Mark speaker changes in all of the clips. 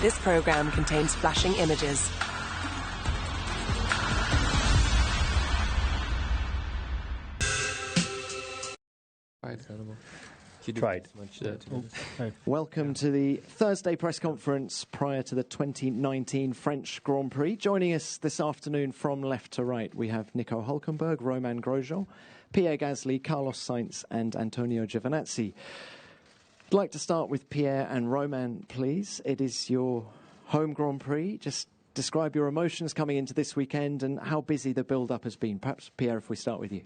Speaker 1: This program contains flashing images.
Speaker 2: Welcome to the Thursday press conference prior to the 2019 French Grand Prix. Joining us this afternoon from left to right, we have Nico Hülkenberg, Romain Grosjean, Pierre Gasly, Carlos Sainz and Antonio Giovinazzi. I'd like to start with Pierre and Romain, please. It is your home Grand Prix. Just describe your emotions coming into this weekend and how busy the build-up has been. Perhaps, Pierre, if we start with you.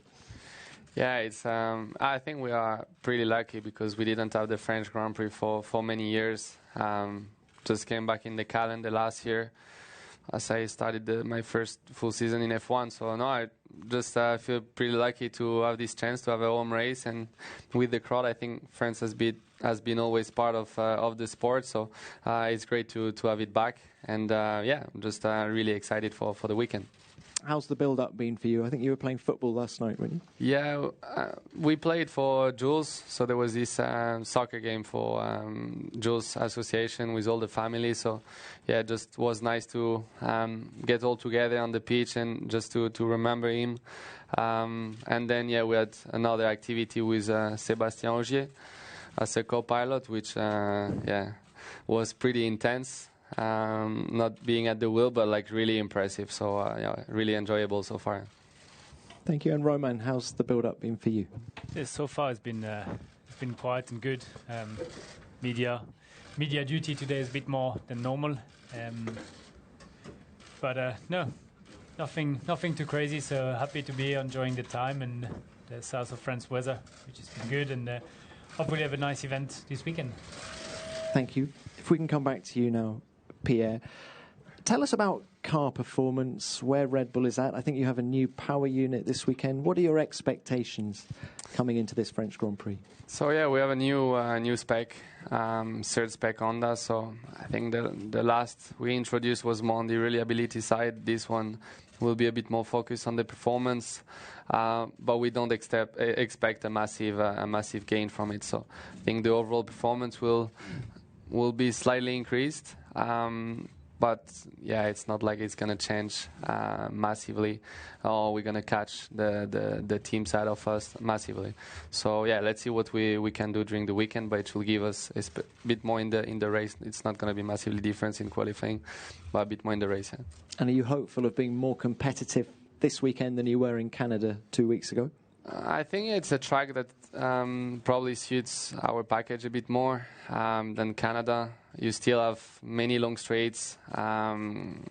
Speaker 3: Yeah, it's. I think we are pretty lucky because we didn't have the French Grand Prix for many years. Just came back in the calendar last year as I started my first full season in F1. So no, I just feel pretty lucky to have this chance to have a home race, and with the crowd, I think France has been always part of the sport. So it's great to have it back, and yeah, I'm just really excited for the weekend.
Speaker 2: How's the build-up been for you? I think you were playing football last night, weren't you?
Speaker 3: Yeah, we played for Jules, so there was this soccer game for Jules Association with all the family. So yeah, it just was nice to get all together on the pitch and just to remember him. And then yeah, we had another activity with Sébastien Ogier as a co-pilot, which yeah, was pretty intense. Not being at the wheel, but like really impressive. So yeah, really enjoyable so far.
Speaker 2: Thank you. And Romain, how's the build-up been for you?
Speaker 4: Yeah, so far it's been quiet and good. Media duty today is a bit more than normal, but no, nothing too crazy. So happy to be enjoying the time and the south of France weather, which has been good, and hopefully have a nice event this weekend.
Speaker 2: Thank you. If we can come back to you now, Pierre, tell us about car performance, where Red Bull is at. I think you have a new power unit this weekend. What are your expectations coming into this French Grand Prix?
Speaker 3: So yeah, we have a new spec, third spec Honda. So I think the last we introduced was more on the reliability side. This one will be a bit more focused on the performance, but we don't expect a massive gain from it. So I think the overall performance will be slightly increased, but yeah, it's not like it's going to change massively, or we're going to catch the team side of us massively. So yeah, let's see what we can do during the weekend, but it will give us a bit more in the race. It's not going to be massively different in qualifying, but a bit more in the race. Yeah.
Speaker 2: And are you hopeful of being more competitive this weekend than you were in Canada 2 weeks ago?
Speaker 3: I think it's a track that probably suits our package a bit more than Canada. You still have many long straights,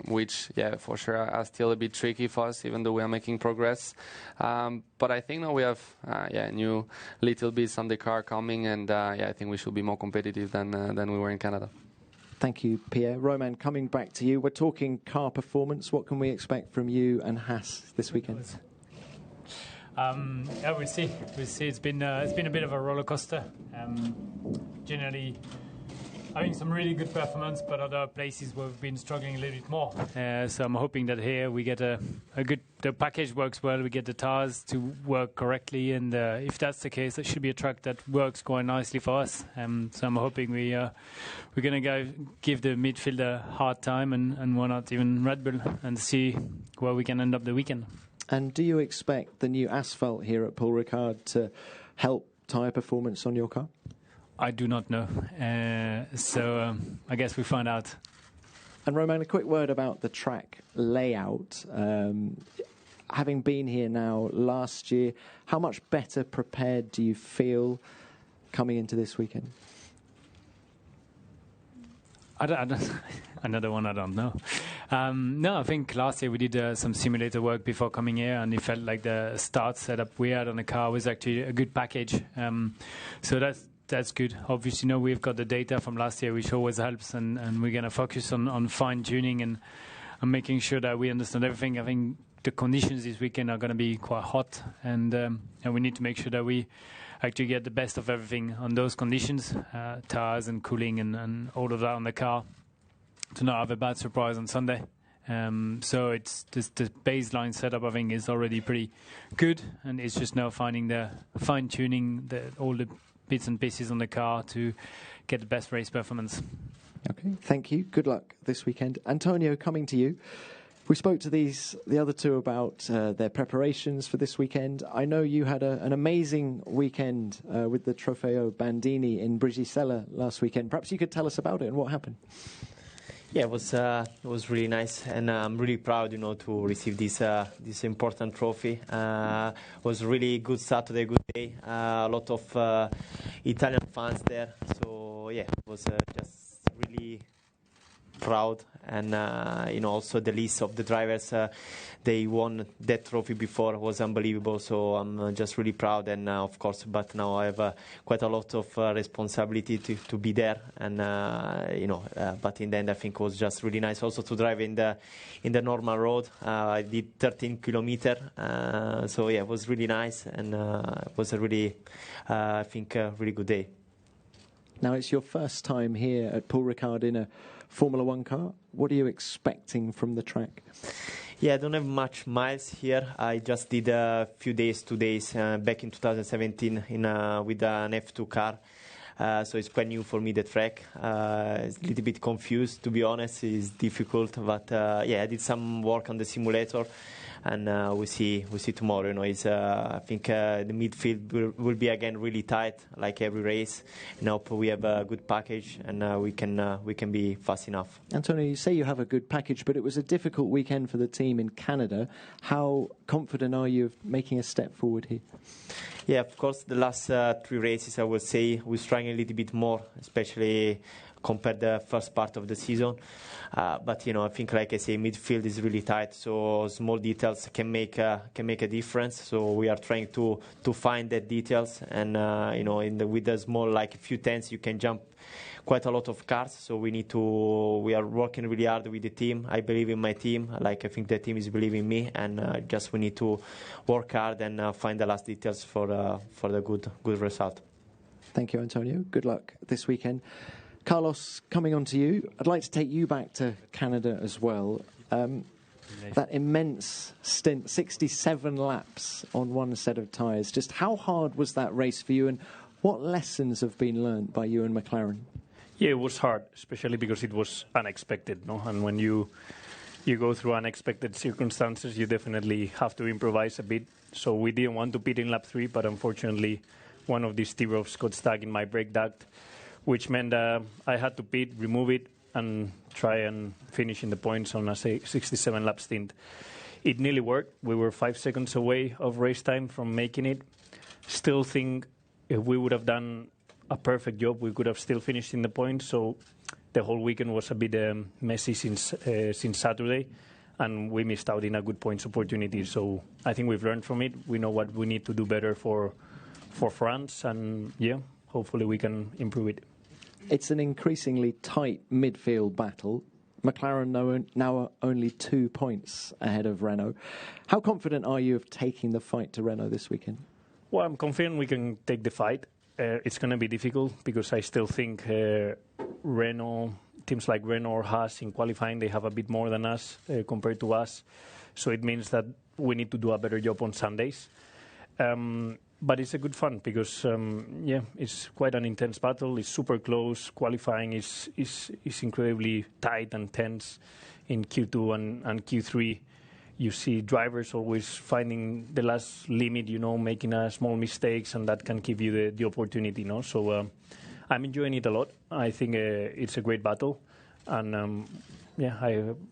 Speaker 3: which, yeah, for sure are still a bit tricky for us, even though we are making progress. But I think now we have new little bits on the car coming, and yeah, I think we should be more competitive than we were in Canada.
Speaker 2: Thank you, Pierre. Romain, coming back to you, we're talking car performance. What can we expect from you and Haas this weekend?
Speaker 4: Yeah, we'll see. It's been a bit of a roller coaster. Generally, having some really good performance, but other places where we've been struggling a little bit more. So I'm hoping that here we get a good. The package works well. We get the tires to work correctly, and if that's the case, that should be a track that works quite nicely for us. So I'm hoping we're going to give the midfield a hard time, and why not even Red Bull, and see where we can end up the weekend.
Speaker 2: And do you expect the new asphalt here at Paul Ricard to help tyre performance on your car?
Speaker 4: I do not know. So I guess we find out.
Speaker 2: And Romain, a quick word about the track layout. Having been here now last year, how much better prepared do you feel coming into this weekend?
Speaker 4: I don't another one I don't know. No, I think last year we did some simulator work before coming here, and it felt like the start setup we had on the car was actually a good package. So that's good. Obviously, we've got the data from last year, which always helps, and we're going to focus on fine-tuning and making sure that we understand everything. I think the conditions this weekend are going to be quite hot, and we need to make sure that we actually get the best of everything on those conditions, tires and cooling and all of that on the car, to not have a bad surprise on Sunday. So it's the baseline setup, I think, is already pretty good, and it's just now finding the fine-tuning all the bits and pieces on the car to get the best race performance.
Speaker 2: Okay, thank you. Good luck this weekend. Antonio, coming to you. We spoke to the other two about their preparations for this weekend. I know you had an amazing weekend with the Trofeo Bandini in Brigisella last weekend. Perhaps you could tell us about it and what happened.
Speaker 5: Yeah, it was really nice, and I'm really proud, to receive this important trophy. It was a really good Saturday, good day. A lot of Italian fans there, so yeah, it was just really proud. And also the list of the drivers they won that trophy before was unbelievable, so I'm just really proud. And of course, but now I have quite a lot of responsibility to be there, and but in the end I think it was just really nice also to drive in the normal road. I did 13 kilometers, so yeah, it was really nice, and it was a really I think a really good day.
Speaker 2: Now, it's your first time here at Paul Ricard in a Formula One car. What are you expecting from the track?
Speaker 5: Yeah, I don't have much miles here. I just did a few days, 2 days, back in 2017 with an F2 car. So it's quite new for me, the track. It's a little bit confused, to be honest. It's difficult, but yeah, I did some work on the simulator, and we see tomorrow. I think the midfield will be again really tight, like every race. And I hope we have a good package, and we can be fast enough.
Speaker 2: Antonio, you say you have a good package, but it was a difficult weekend for the team in Canada. How confident are you of making a step forward here?
Speaker 5: Yeah, of course, the last 3 races, I would say, we're struggling a little bit more, especially compared to the first part of the season. But, I think, like I say, midfield is really tight, so small details can make a difference. So we are trying to find the details, and, with the small, like a few tenths, you can jump quite a lot of cars. So we are working really hard with the team. I believe in my team. I think the team is believing in me, and just we need to work hard and find the last details for the good result.
Speaker 2: Thank you, Antonio. Good luck this weekend. Carlos, coming on to you, I'd like to take you back to Canada as well. That immense stint, 67 laps on one set of tyres. Just how hard was that race for you, and what lessons have been learned by you and McLaren?
Speaker 6: Yeah, it was hard, especially because it was unexpected, no? And when you go through unexpected circumstances, you definitely have to improvise a bit. So we didn't want to pit in lap 3, but unfortunately, one of these T-ropes got stuck in my brake duct, which meant I had to pit, remove it, and try and finish in the points on a 67-lap stint. It nearly worked. We were 5 seconds away of race time from making it. Still think if we would have done a perfect job, we could have still finished in the points. So the whole weekend was a bit messy since Saturday, and we missed out in a good points opportunity. So I think we've learned from it. We know what we need to do better for France, and yeah, hopefully we can improve it.
Speaker 2: It's an increasingly tight midfield battle. McLaren now are only 2 points ahead of Renault. How confident are you of taking the fight to Renault this weekend?
Speaker 6: Well, I'm confident we can take the fight. It's going to be difficult because I still think Renault, teams like Renault or Haas in qualifying, they have a bit more than us compared to us. So it means that we need to do a better job on Sundays. But it's a good fun because, it's quite an intense battle. It's super close. Qualifying is incredibly tight and tense in Q2 and Q3. You see drivers always finding the last limit, making small mistakes, and that can give you the opportunity, So I'm enjoying it a lot. I think it's a great battle. And,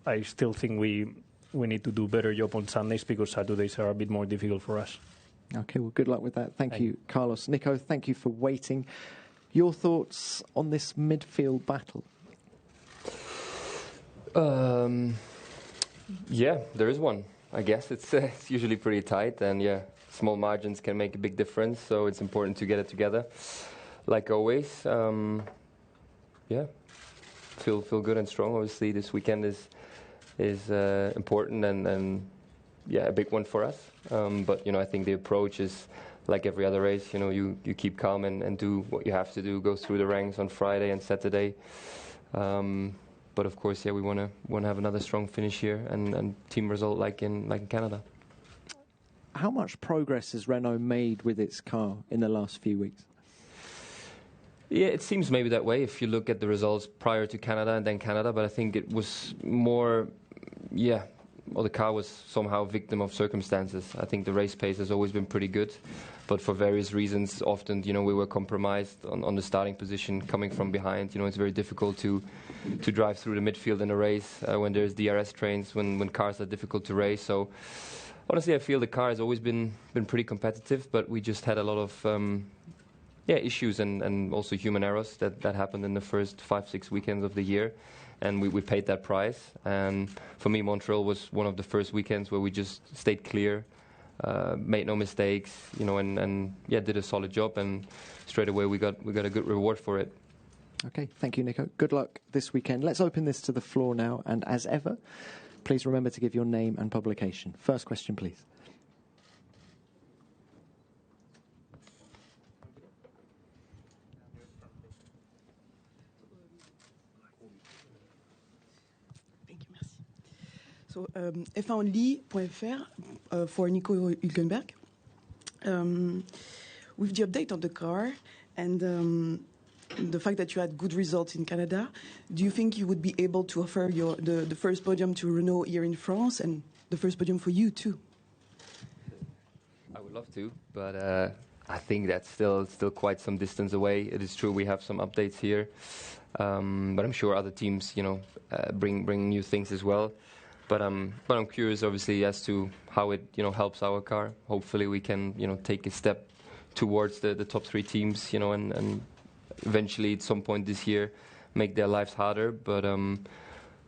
Speaker 6: I still think we need to do a better job on Sundays because Saturdays are a bit more difficult for us.
Speaker 2: Okay, well, good luck with that. Thank you, Carlos. Nico, thank you for waiting. Your thoughts on this midfield battle?
Speaker 7: Yeah, there is one. I guess it's usually pretty tight, and small margins can make a big difference. So it's important to get it together, like always. Feel good and strong. Obviously, this weekend is important and a big one for us. But I think the approach is like every other race. You keep calm and do what you have to do. Go through the ranks on Friday and Saturday. But of course, we want to have another strong finish here and team result like in Canada.
Speaker 2: How much progress has Renault made with its car in the last few weeks?
Speaker 7: Yeah, it seems maybe that way if you look at the results prior to Canada and then Canada, but I think it was more, the car was somehow a victim of circumstances. I think the race pace has always been pretty good, but for various reasons, often, we were compromised on the starting position coming from behind. It's very difficult to drive through the midfield in a race when there's DRS trains, when cars are difficult to race. So honestly, I feel the car has always been pretty competitive, but we just had a lot of issues and also human errors that happened in the first 5-6 weekends of the year, and we paid that price. And for me, Montreal was one of the first weekends where we just stayed clear, made no mistakes, and did a solid job, and straight away we got a good reward for it.
Speaker 2: Okay, thank you, Nico. Good luck this weekend. Let's open this to the floor now, and as ever, please remember to give your name and publication. First question, please.
Speaker 8: So, F1only.fr for Nico Hülkenberg. With the update of the car and the fact that you had good results in Canada, do you think you would be able to offer the first podium to Renault here in France and the first podium for you too?
Speaker 7: I would love to, but I think that's still quite some distance away. It is true we have some updates here, but I'm sure other teams, bring new things as well. But I'm curious, obviously, as to how it helps our car. Hopefully, we can take a step towards the top 3 teams, and eventually at some point this year make their lives harder. But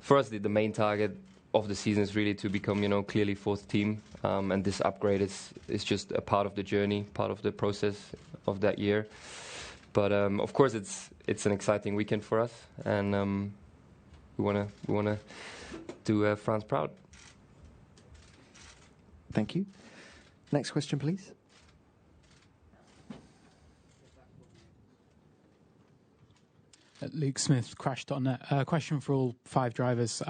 Speaker 7: for us, the main target of the season is really to become clearly 4th team, and this upgrade is just a part of the journey, part of the process of that year. But of course, it's an exciting weekend for us, and we wanna do France proud.
Speaker 2: Thank you. Next question, please.
Speaker 9: Luke Smith, Crash.net. Question for all 5 drivers.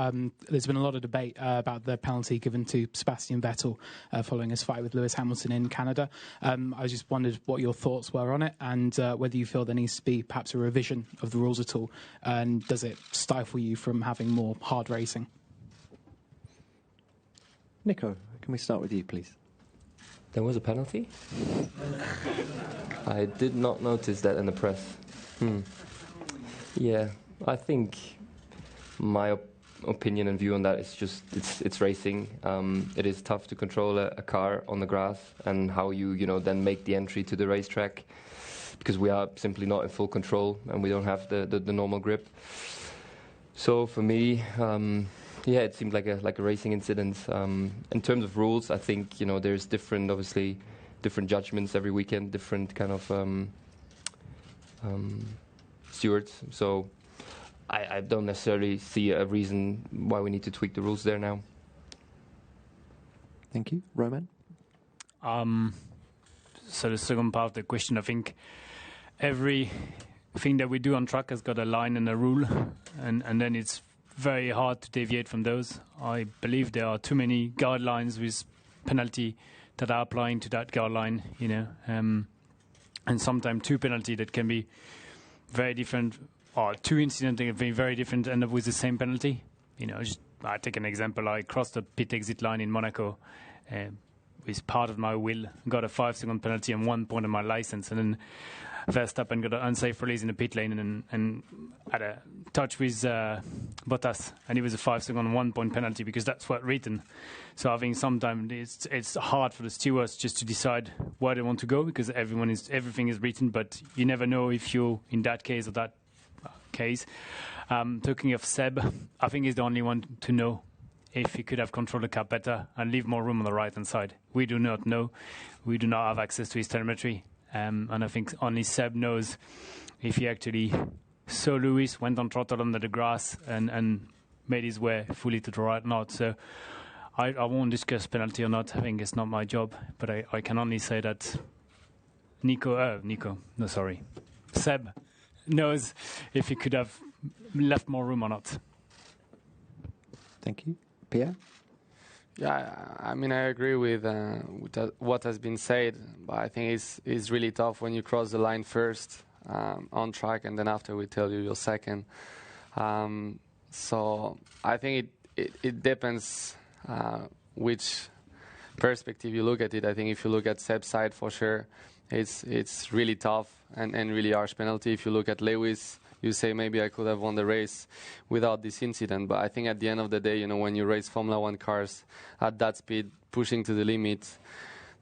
Speaker 9: There's been a lot of debate about the penalty given to Sebastian Vettel following his fight with Lewis Hamilton in Canada. I just wondered what your thoughts were on it, and whether you feel there needs to be perhaps a revision of the rules at all, and does it stifle you from having more hard racing?
Speaker 2: Nico, can we start with you, please?
Speaker 7: There was a penalty? I did not notice that in the press. Yeah, I think my opinion and view on that is just it's racing. It is tough to control a car on the grass, and how you then make the entry to the racetrack, because we are simply not in full control and we don't have the normal grip. So for me, it seemed like a racing incident. In terms of rules, I think there's different judgments every weekend, different kind of stewards. So I don't necessarily see a reason why we need to tweak the rules there now.
Speaker 2: Thank you. Roman?
Speaker 4: So the second part of the question, I think everything that we do on track has got a line and a rule, and then it's very hard to deviate from those. I believe there are too many guidelines with penalty that are applying to that guideline, and sometimes 2 penalty that can be very different, or 2 incidents that can be very different, end up with the same penalty. I take an example. I crossed the pit exit line in Monaco with part of my will, got a 5-second penalty and 1 point on my license, and then Verstappen got an unsafe release in the pit lane and had a touch with Bottas, and it was a 5-second 1 point penalty because that's what's written. So I think sometimes it's hard for the stewards just to decide where they want to go, because everything is written, but you never know if you're in that case or that case. Talking of Seb, I think he's the only one to know if he could have controlled the car better and leave more room on the right-hand side. We do not know. We do not have access to his telemetry. And I think only Seb knows if he actually saw Lewis, went on throttle under the grass and made his way fully to the right or not. So I won't discuss penalty or not. I think it's not my job. But I can only say that Seb knows if he could have left more room or not.
Speaker 2: Thank you. Pierre?
Speaker 3: Yeah, I mean, I agree with what has been said, but I think it's really tough when you cross the line first. on track, and then after we tell you you're second. So I think it depends which perspective you look at it. I think if you look at Seb's side, for sure, it's really tough and really harsh penalty. If you look at Lewis, you say maybe I could have won the race without this incident. But I think at the end of the day, when you race Formula One cars at that speed, pushing to the limit,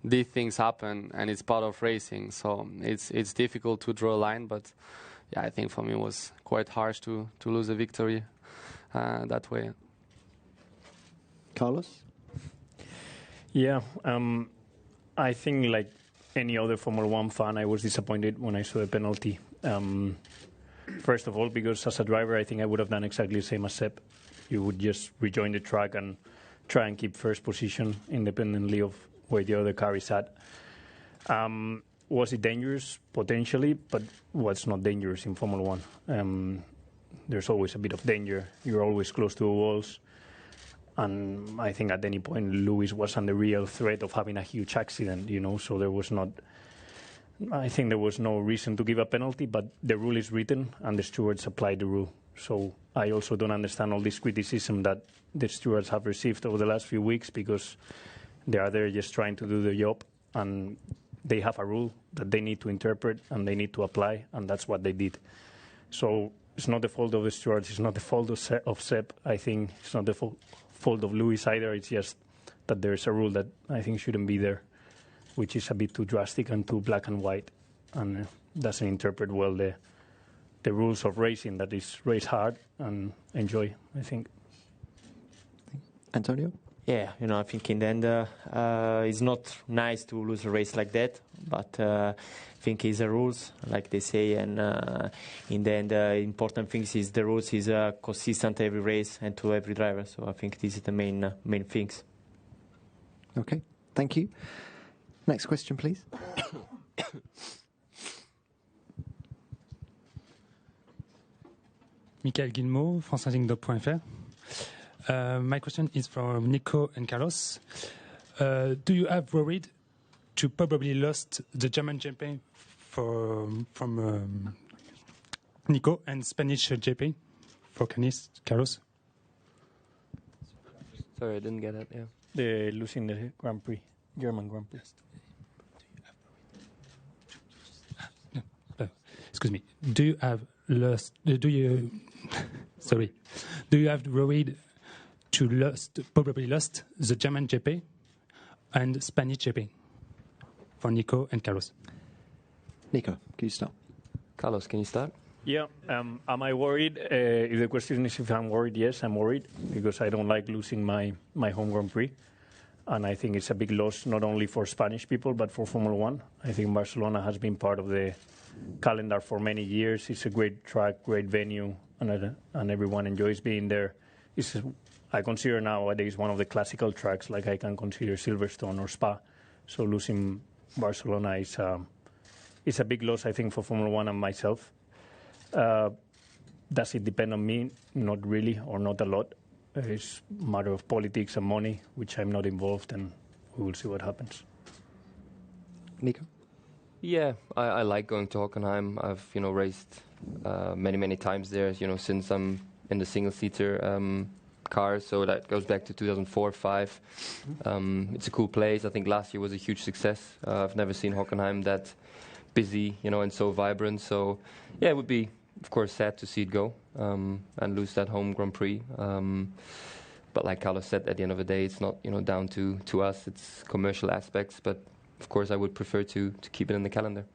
Speaker 3: these things happen, and it's part of racing. So it's difficult to draw a line. But yeah, I think for me it was quite harsh to lose a victory that way.
Speaker 2: Carlos?
Speaker 6: Yeah, I think like any other Formula One fan, I was disappointed when I saw the penalty. First of all, because as a driver, I think I would have done exactly the same as Seb. You would just rejoin the track and try and keep first position independently of where the other car is at. Was it dangerous? Potentially, but what's not dangerous in Formula One? There's always a bit of danger. You're always close to the walls. And I think at any point Lewis was under real threat of having a huge accident, so there was not... I think there was no reason to give a penalty, but the rule is written and the stewards applied the rule. So I also don't understand all this criticism that the stewards have received over the last few weeks, because they are there just trying to do their job, and they have a rule that they need to interpret and they need to apply, and that's what they did. So it's not the fault of the stewards, it's not the fault of Seb. I think it's not the fault of Lewis either. It's just that there's a rule that I think shouldn't be there, which is a bit too drastic and too black and white, and doesn't interpret well the rules of racing, that is race hard and enjoy, I think.
Speaker 2: Antonio?
Speaker 5: Yeah, I think in the end it's not nice to lose a race like that, but I think it's the rules, like they say, and in the end important thing is the rules is consistent every race and to every driver, so I think this is the main things.
Speaker 2: Okay, thank you. Next question, please.
Speaker 10: Michael Guillemot, franceanecdote.fr. My question is for Nico and Carlos. Do you have worried to probably lost the German GP from Nico and Spanish GP for Carlos?
Speaker 7: Sorry, I didn't get it. Yeah.
Speaker 6: The losing the Grand Prix, German Grand Prix.
Speaker 10: Excuse me. Do you have lost? Do you have worried to probably lost the German GP and Spanish GP for Nico and Carlos?
Speaker 2: Nico, can you start?
Speaker 7: Carlos, can you start?
Speaker 6: Yeah. Am I worried? If the question is if I'm worried, yes, I'm worried, because I don't like losing my home Grand Prix. And I think it's a big loss, not only for Spanish people, but for Formula One. I think Barcelona has been part of the calendar for many years. It's a great track, great venue, and everyone enjoys being there. I consider nowadays one of the classical tracks, like I can consider Silverstone or Spa. So losing Barcelona is a big loss, I think, for Formula One and myself. Does it depend on me? Not really, or not a lot. It's a matter of politics and money, which I'm not involved, and we will see what happens.
Speaker 2: Nico?
Speaker 7: Yeah, I like going to Hockenheim. I've raced many times there. Since I'm in the single-seater car, so that goes back to 2004-05. It's a cool place. I think last year was a huge success. I've never seen Hockenheim that busy, and so vibrant. So yeah, it would be, of course, sad to see it go and lose that home Grand Prix. But like Carlos said, at the end of the day, it's not down to us. It's commercial aspects. But of course, I would prefer to keep it in the calendar.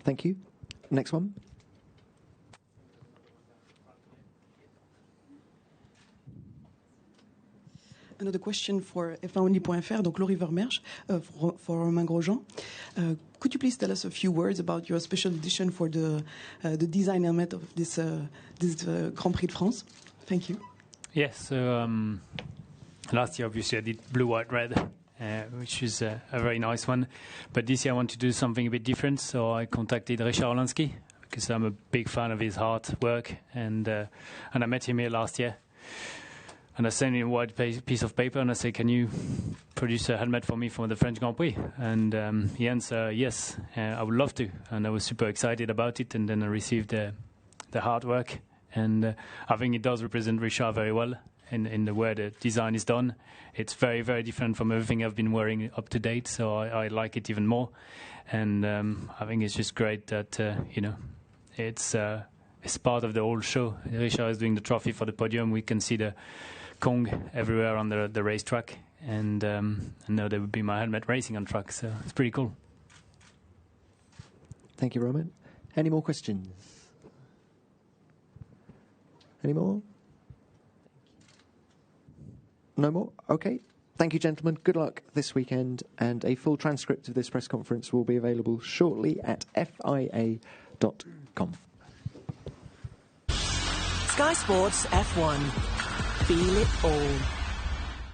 Speaker 2: Thank you. Next one.
Speaker 8: Another question for F1only.fr, donc Laurie Vermersch, for Romain Grosjean. Could you please tell us a few words about your special edition for the design helmet of this Grand Prix de France? Thank you.
Speaker 4: Yes, so last year obviously I did blue, white, red, which is a very nice one. But this year I want to do something a bit different, so I contacted Richard Orlansky, because I'm a big fan of his hard work, and I met him here last year. And I sent him a white piece of paper and I said, can you produce a helmet for me for the French Grand Prix? And he answered, yes, I would love to. And I was super excited about it. And then I received the artwork. And I think it does represent Richard very well in the way the design is done. It's very, very different from everything I've been wearing up to date. So I like it even more. And I think it's just great that, it's part of the whole show. Richard is doing the trophy for the podium. We can see the Kong everywhere on the racetrack, and now there would be my helmet racing on track, so it's pretty cool.
Speaker 2: Thank you, Roman. Any more questions? Any more? No more? Okay. Thank you, gentlemen. Good luck this weekend, and a full transcript of this press conference will be available shortly at FIA.com.
Speaker 1: Sky Sports F1. Feel it all.